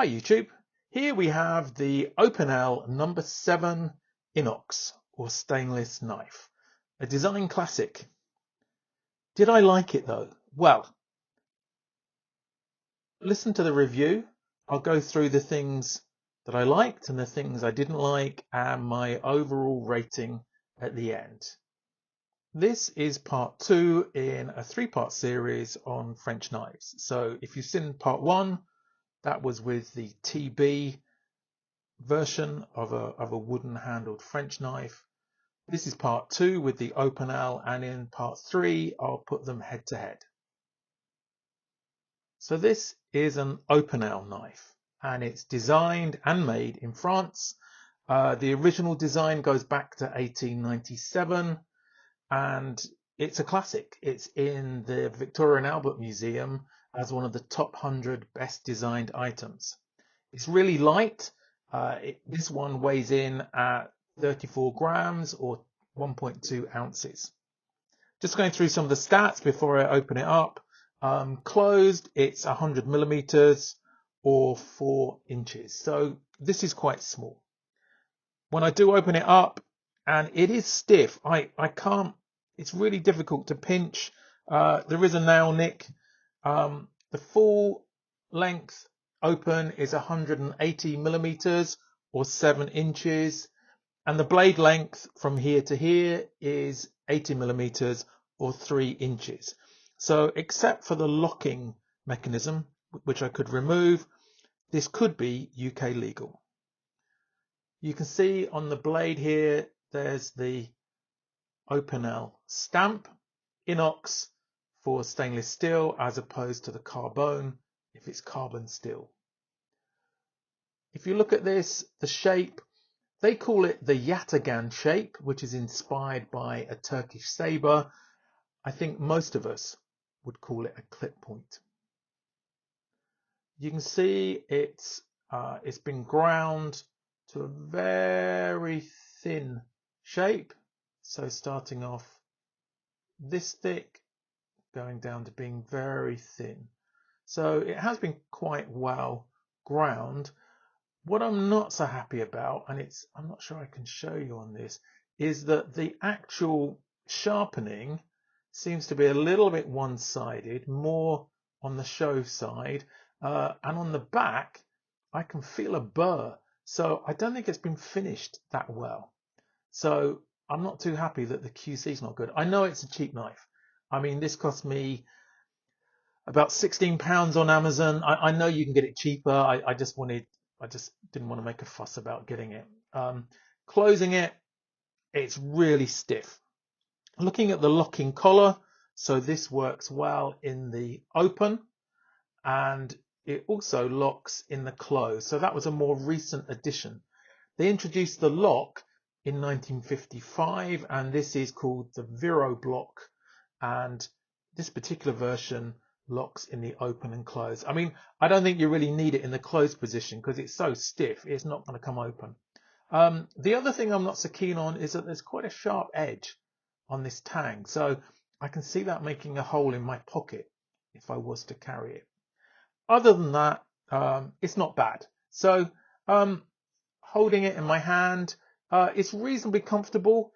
Hi YouTube, here we have the Opinel No.7 Inox or stainless knife, a design classic. Did I like it though? Well, listen to the review. I'll go through the things that I liked and the things I didn't like and my overall rating at the end. This is part 2 in a 3-part series on French knives. So if you've seen part 1, that was with the TB version of a wooden handled French knife. This is part 2 with the Opinel, and in part 3 I'll put them head to head. So this is an Opinel knife and it's designed and made in France. The original design goes back to 1897 and it's a classic. It's in the Victoria and Albert Museum as one of the top 100 best designed items. It's really light. This one weighs in at 34 grams or 1.2 ounces. Just going through some of the stats before I open it up. Closed, it's 100 millimeters or 4 inches. So this is quite small. When I do open it up, and it is stiff, I can't, it's really difficult to pinch. There is a nail nick. The full length open is 180 millimeters or 7 inches, and the blade length from here to here is 80 millimeters or 3 inches. So except for the locking mechanism, which I could remove, this could be UK legal. You can see on the blade here, there's the Opinel stamp, Inox for stainless steel as opposed to the carbone if it's carbon steel. If you look at this, the shape, they call it the yataghan shape, which is inspired by a Turkish saber. I think most of us would call it a clip point. You can see it's been ground to a very thin shape. So starting off this thick, going down to being very thin. So it has been quite well ground. What I'm not so happy about, and I'm not sure I can show you on this, is that the actual sharpening seems to be a little bit one-sided, more on the show side, and on the back I can feel a burr. So I don't think it's been finished that well. So I'm not too happy that the QC is not good. I know it's a cheap knife. I mean, this cost me about £16 on Amazon. I know you can get it cheaper. I just didn't want to make a fuss about getting it. Closing it, it's really stiff. Looking at the locking collar, so this works well in the open and it also locks in the close. So that was a more recent addition. They introduced the lock in 1955 and this is called the Viro block, and this particular version locks in the open and close. I mean, I don't think you really need it in the closed position because it's so stiff, it's not going to come open. The other thing I'm not so keen on is that there's quite a sharp edge on this tang. So I can see that making a hole in my pocket if I was to carry it. Other than that, it's not bad. So holding it in my hand, it's reasonably comfortable.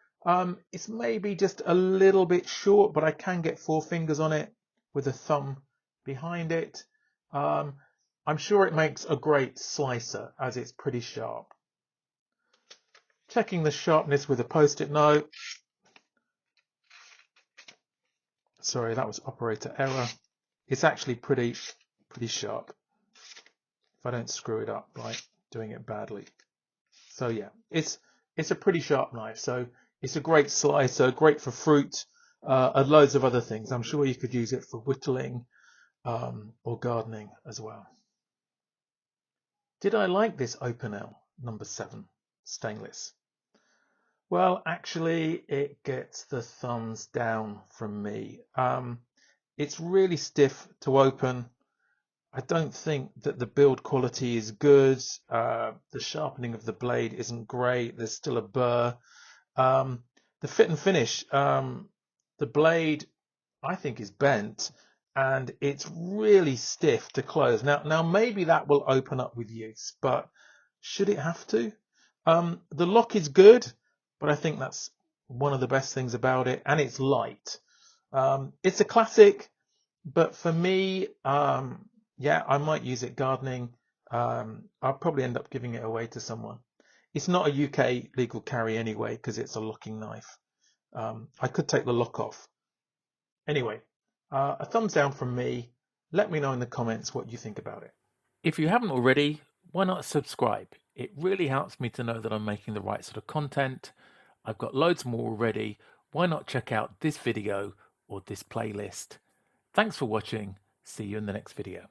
It's maybe just a little bit short, but I can get 4 fingers on it with a thumb behind it. I'm sure it makes a great slicer as it's pretty sharp. Checking the sharpness with a post-it note. Sorry, that was operator error. It's actually pretty sharp if I don't screw it up by doing it badly. So yeah, it's a pretty sharp knife. So it's a great slicer, great for fruit, and loads of other things. I'm sure you could use it for whittling or gardening as well. Did I like this Opinel No.7 stainless? Well, actually, it gets the thumbs down from me. It's really stiff to open. I don't think that the build quality is good. The sharpening of the blade isn't great. There's still a burr. The fit and finish, the blade I think is bent, and it's really stiff to close. Now maybe that will open up with use, but should it have to? The lock is good, but I think that's one of the best things about it, and it's light. It's a classic, but for me, yeah, I might use it gardening. I'll probably end up giving it away to someone. It's not a UK legal carry anyway, because it's a locking knife. I could take the lock off. Anyway, a thumbs down from me. Let me know in the comments what you think about it. If you haven't already, why not subscribe? It really helps me to know that I'm making the right sort of content. I've got loads more already. Why not check out this video or this playlist? Thanks for watching. See you in the next video.